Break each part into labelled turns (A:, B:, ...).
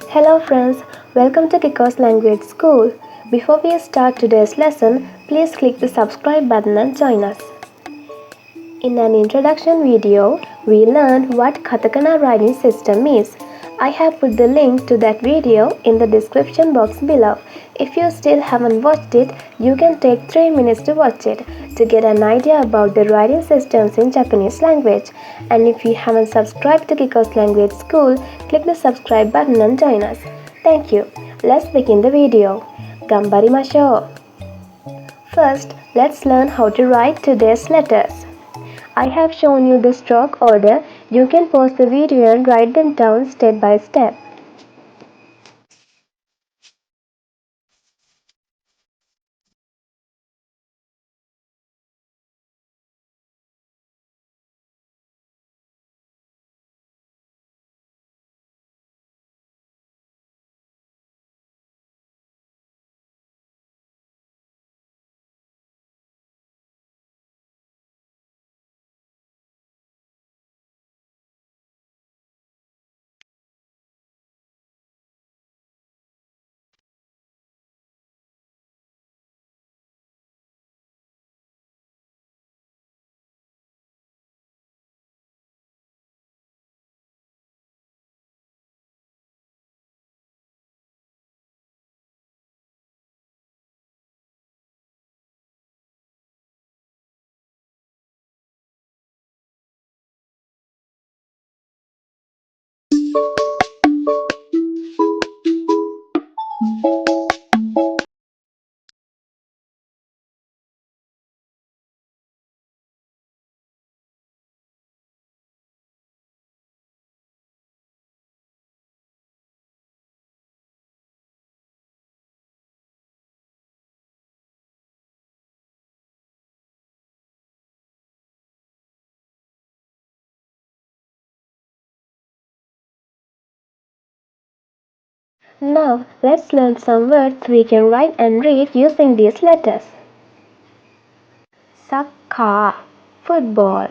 A: Hello friends, welcome to Kiko's Language School. Before we start today's lesson, please click the subscribe button and join us. In an introduction video, we learned what Katakana writing system is. I have put the link to that video in the description box below. If you still haven't watched it, you can take 3 minutes to watch it to get an idea about the writing systems in Japanese language. And if you haven't subscribed to Kiko's Language School, click the subscribe button and join us. Thank you. Let's begin the video. Gambarimashou. First, let's learn how to write today's letters. I have shown you the stroke order. You can pause the video and write them down step by step. Now, let's learn some words we can write and read using these letters. Soccer, football.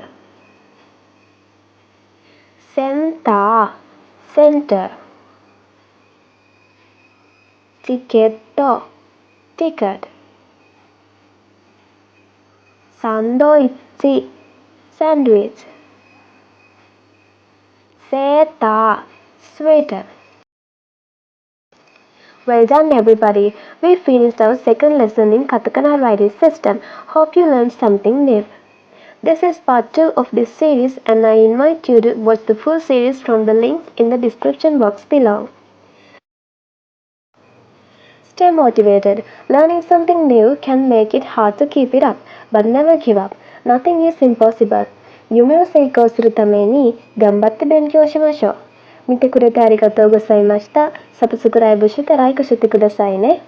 A: Center, center. Ticket, ticket. Sandwich, sandwich. Sweater, sweater. Well done everybody. We finished our second lesson in Katakana writing system. Hope you learned something new. This is part 2 of this series and I invite you to watch the full series from the link in the description box below. Stay motivated. Learning something new can make it hard to keep it up, but never give up. Nothing is impossible. 夢を成功するために頑張って勉強しましょう。見てくれてありがとうございました。サブスクライブしてライクしてくださいね。